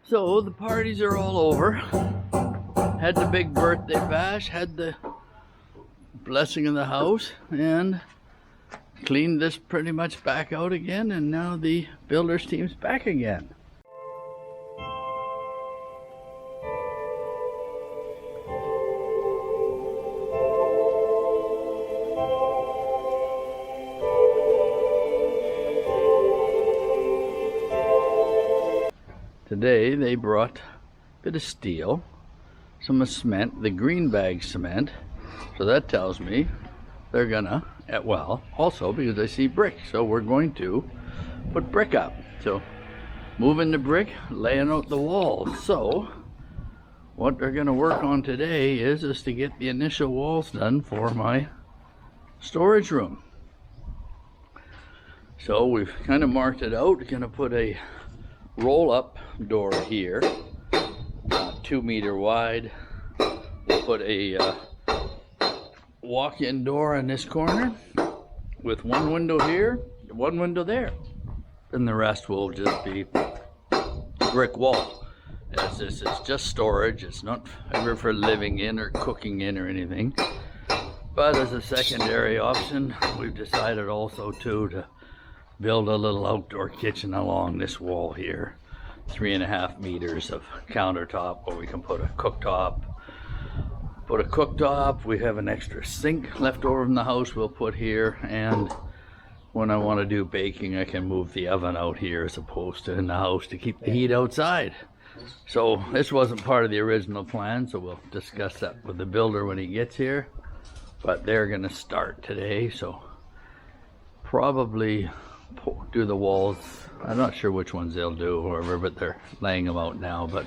So the parties are all over. Had the big birthday bash, had the blessing of the house, and cleaned this pretty much back out again, and now the builders team's back again. Today they brought a bit of steel, some cement, the green bag cement, so that tells me they're gonna, well, also because I see brick, so we're going to put brick up. So moving the brick, laying out the walls. So what they're gonna work on today is to get the initial walls done for my storage room. So we've kind of marked it out. We're gonna put a roll-up door here, 2 meter wide. We'll put a walk-in door in this corner with one window here, one window there, and the rest will just be brick wall. As this is just storage, it's not ever for living in or cooking in or anything. But as a secondary option, we've decided also to build a little outdoor kitchen along this wall here. 3.5 meters of countertop where we can put a cooktop. We have an extra sink left over in the house we'll put here, and when I want to do baking I can move the oven out here as opposed to in the house to keep the heat outside. So this wasn't part of the original plan, so we'll discuss that with the builder when he gets here. But they're gonna start today, so probably do the walls. I'm not sure which ones they'll do or whatever, but they're laying them out now. But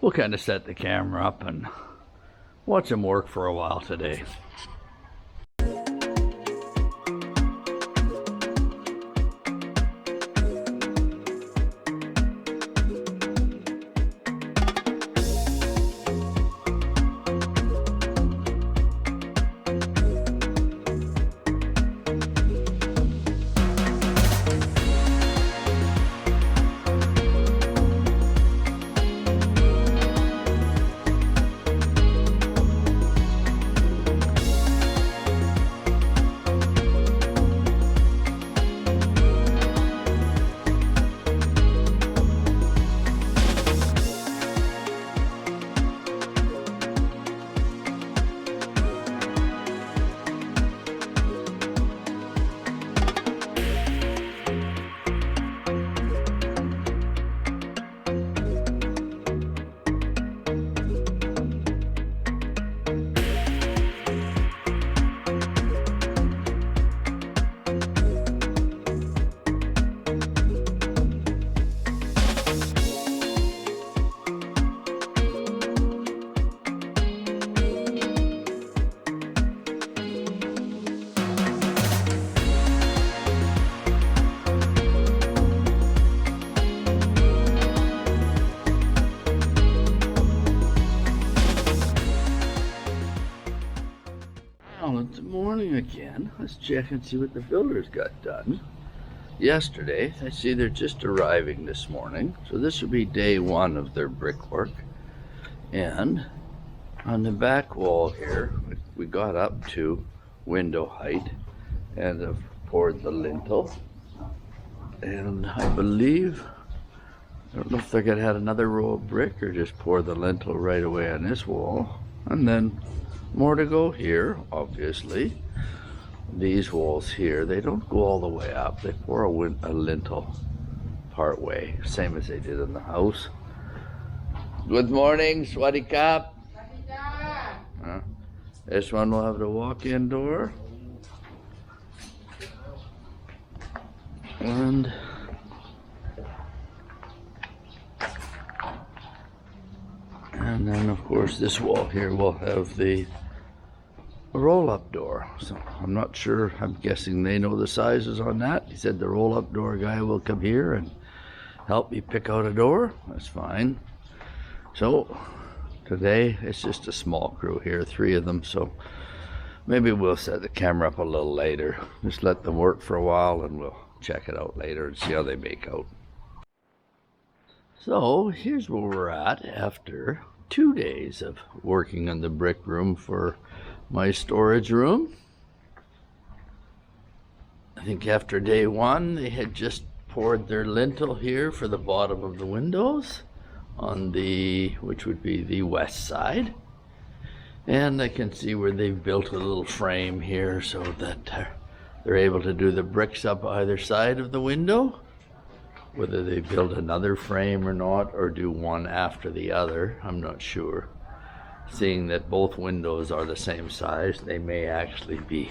we'll kind of set the camera up and watch them work for a while today. Well, it's morning again. Let's check and see what the builders got done yesterday. I see they're just arriving this morning, so this will be day one of their brickwork. And on the back wall here, we got up to window height and have poured the lintel. And I believe, I don't know if they're gonna add another row of brick or just pour the lintel right away on this wall. And then more to go here, obviously. These walls here, they don't go all the way up. They pour a lintel part way, same as they did in the house. Good morning, Swaddy Kap. This one will have the walk-in door. And then of course this wall here will have the roll-up door. So I'm not sure, I'm guessing they know the sizes on that. He said the roll-up door guy will come here and help me pick out a door. That's fine. So today it's just a small crew here, 3 of them, so maybe we'll set the camera up a little later. Just let them work for a while and we'll check it out later and see how they make out. So here's where we're at after 2 days of working on the brick room for my storage room. I think after day 1 they had just poured their lintel here for the bottom of the windows on the, which would be the west side. And I can see where they've built a little frame here so that they're able to do the bricks up either side of the window. Whether they build another frame or not, or do one after the other, I'm not sure. Seeing that both windows are the same size, they may actually be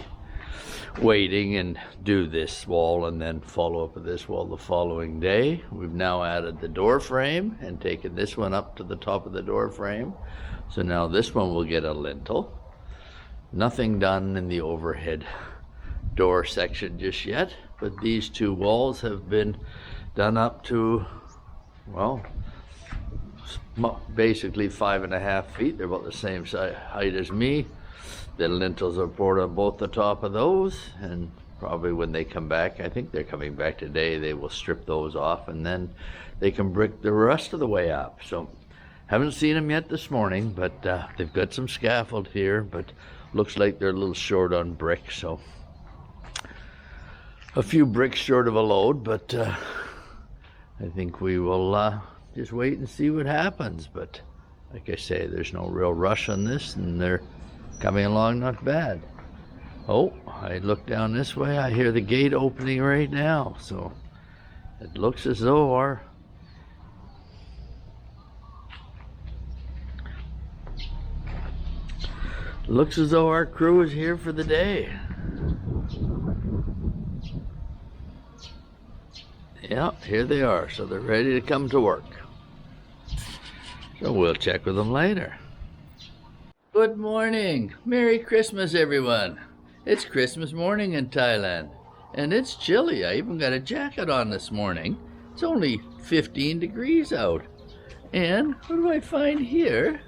waiting and do this wall and then follow up with this wall the following day. We've now added the door frame and taken this one up to the top of the door frame. So now this one will get a lintel. Nothing done in the overhead door section just yet, but these 2 walls have been done up to, well, basically 5.5 feet. They're about the same height as me. The lintels are poured on both the top of those, and probably when they come back, I think they're coming back today, they will strip those off and then they can brick the rest of the way up. So haven't seen them yet this morning, but they've got some scaffold here, but looks like they're a little short on brick, so a few bricks short of a load, but I think we will just wait and see what happens. But like I say, there's no real rush on this, and they're coming along not bad. Oh, I look down this way, I hear the gate opening right now, so it looks as though our crew is here for the day. Yeah, here they are, so they're ready to come to work. So we'll check with them later. Good morning. Merry Christmas, everyone. It's Christmas morning in Thailand, and it's chilly. I even got a jacket on this morning. It's only 15 degrees out. And what do I find here?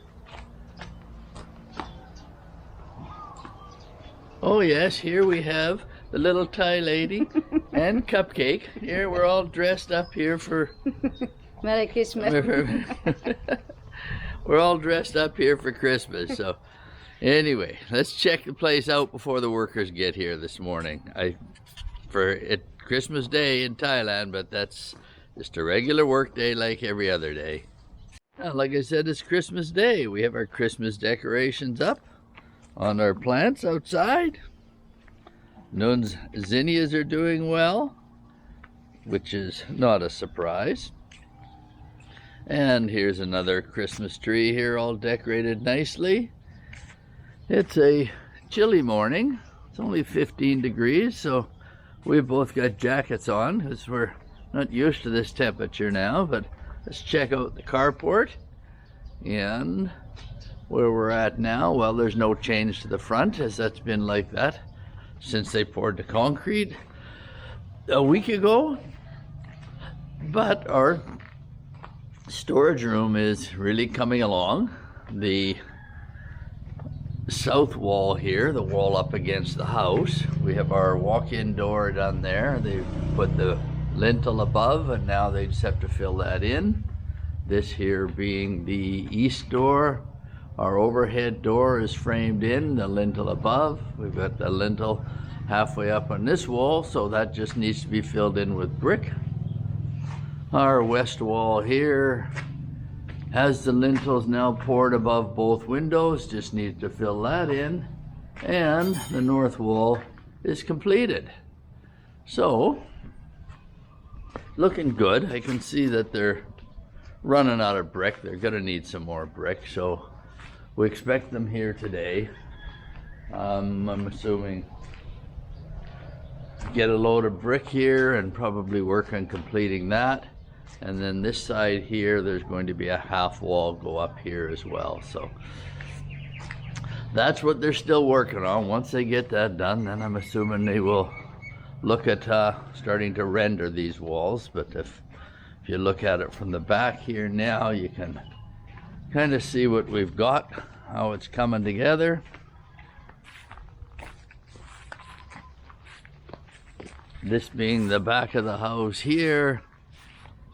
Oh yes, here we have the little Thai lady and Cupcake. Here we're all dressed up here for Merry Christmas. We're all dressed up here for Christmas. So anyway, let's check the place out before the workers get here this morning. Christmas Day in Thailand, but that's just a regular work day like every other day. Now, like I said, it's Christmas Day. We have our Christmas decorations up on our plants outside. Nun's zinnias are doing well, which is not a surprise. And here's another Christmas tree here, all decorated nicely. It's a chilly morning. It's only 15 degrees, so we've both got jackets on because we're not used to this temperature now. But let's check out the carport. And where we're at now, well, there's no change to the front, as that's been like that since they poured the concrete a week ago. But our storage room is really coming along. The south wall here, the wall up against the house, we have our walk-in door done there. They've put the lintel above, and now they just have to fill that in. This here being the east door. Our overhead door is framed in, the lintel above. We've got the lintel halfway up on this wall, so that just needs to be filled in with brick. Our west wall here has the lintels now poured above both windows, just need to fill that in. And the north wall is completed. So, looking good. I can see that they're running out of brick. They're gonna need some more brick, so we expect them here today. I'm assuming get a load of brick here and probably work on completing that. And then this side here, there's going to be a half wall go up here as well. So that's what they're still working on. Once they get that done, then I'm assuming they will look at starting to render these walls. But if you look at it from the back here now, you can kind of see what we've got, how it's coming together. This being the back of the house here,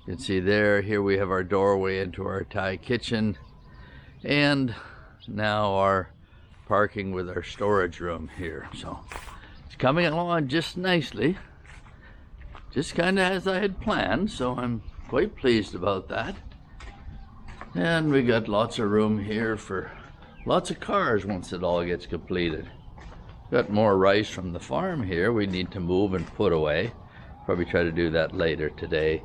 You can see there, here we have our doorway into our Thai kitchen, and now our parking with our storage room here. So it's coming along just nicely, just kind of as I had planned, so I'm quite pleased about that. And we got lots of room here for lots of cars once it all gets completed. Got more rice from the farm here we need to move and put away. Probably try to do that later today.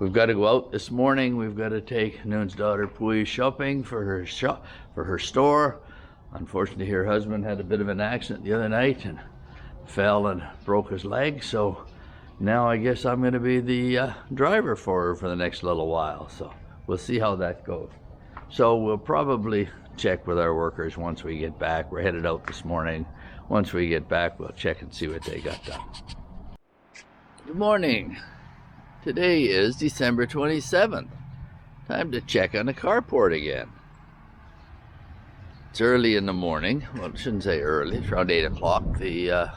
We've got to go out this morning. We've got to take Noon's daughter Pui shopping for her store. Unfortunately, her husband had a bit of an accident the other night and fell and broke his leg. So now I guess I'm going to be the driver for her for the next little while. So we'll see how that goes. So we'll probably check with our workers once we get back. We're headed out this morning. Once we get back, we'll check and see what they got done. Good morning. Today is December 27th. Time to check on the carport again. It's early in the morning. Well, I shouldn't say early. It's around 8 o'clock. The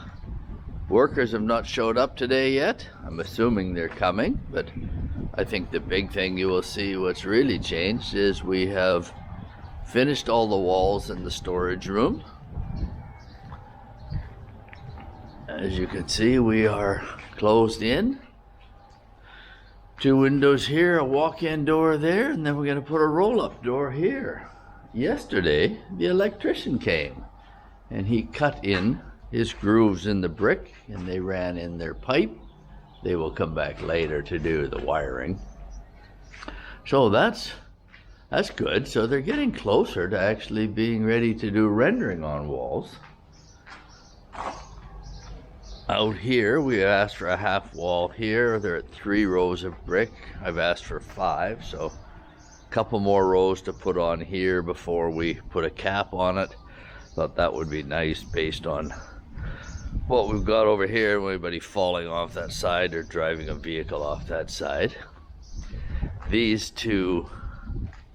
workers have not showed up today yet. I'm assuming they're coming, but I think the big thing you will see what's really changed is we have finished all the walls in the storage room. As you can see, we are closed in. 2 windows here, a walk-in door there, and then we're going to put a roll-up door here. Yesterday, the electrician came, and he cut in his grooves in the brick, and they ran in their pipe. They will come back later to do the wiring. So that's good. So they're getting closer to actually being ready to do rendering on walls. Out here, we asked for a half wall here. They're at 3 rows of brick. I've asked for 5, so a couple more rows to put on here before we put a cap on it. Thought that would be nice based on what we've got over here. Anybody falling off that side or driving a vehicle off that side. These 2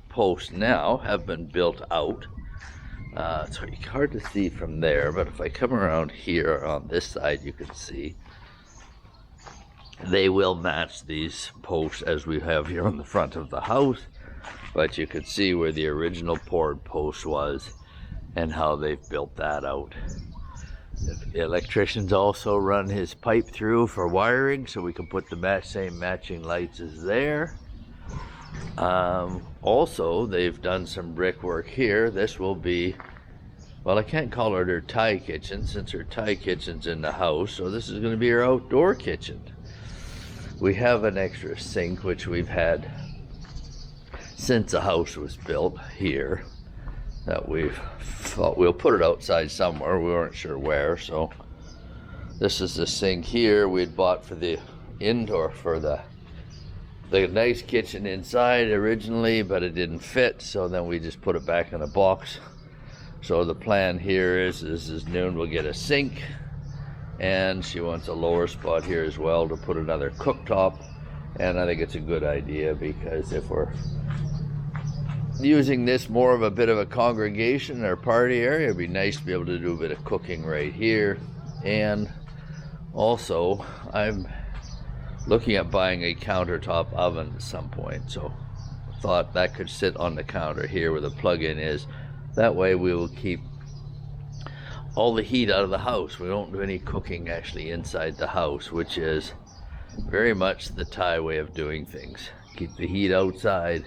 posts now have been built out. It's hard to see from there, but if I come around here on this side, you can see they will match these posts as we have here on the front of the house, but you can see where the original poured post was and how they've built that out. The electrician's also run his pipe through for wiring, so we can put the same matching lights as there. Also, they've done some brickwork here. This will be, well, I can't call her their Thai kitchen since her Thai kitchen's in the house, so this is going to be her outdoor kitchen. We have an extra sink, which we've had since the house was built here, that we've thought we'll put it outside somewhere. We weren't sure where, so this is the sink here we had bought for the indoor, for the nice kitchen inside originally, but it didn't fit, so then we just put it back in a box. So the plan here is Noon will get a sink, and she wants a lower spot here as well to put another cooktop. And I think it's a good idea, because if we're using this more of a bit of a congregation or party area, it'd be nice to be able to do a bit of cooking right here. And also, I'm looking at buying a countertop oven at some point, so thought that could sit on the counter here where the plug-in is. That way we will keep all the heat out of the house. We don't do any cooking actually inside the house, which is very much the Thai way of doing things. Keep the heat outside,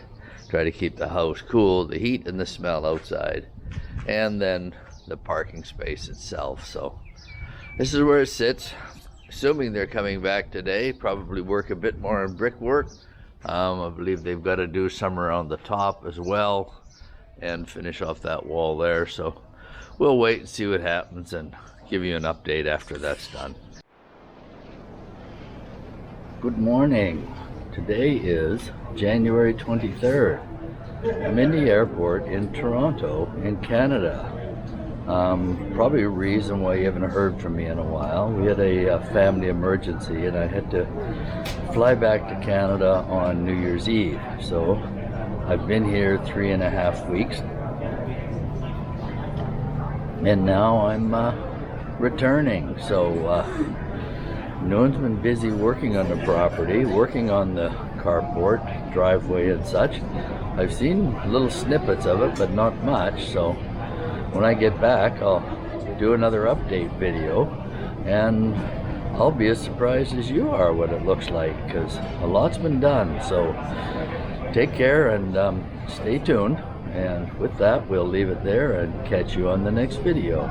try to keep the house cool, the heat and the smell outside, and then the parking space itself. So this is where it sits. Assuming they're coming back today, probably work a bit more on brickwork. I believe they've got to do some around the top as well and finish off that wall there. So we'll wait and see what happens and give you an update after that's done. Good morning. Today is January 23rd. I'm in the airport in Toronto in Canada. Probably a reason why you haven't heard from me in a while. We had a family emergency and I had to fly back to Canada on New Year's Eve. So I've been here 3.5 weeks. And now I'm returning. So Noon's been busy working on the property, working on the carport, driveway and such. I've seen little snippets of it, but not much, so when I get back I'll do another update video, and I'll be as surprised as you are what it looks like, because a lot's been done. So take care and stay tuned, and with that we'll leave it there and catch you on the next video.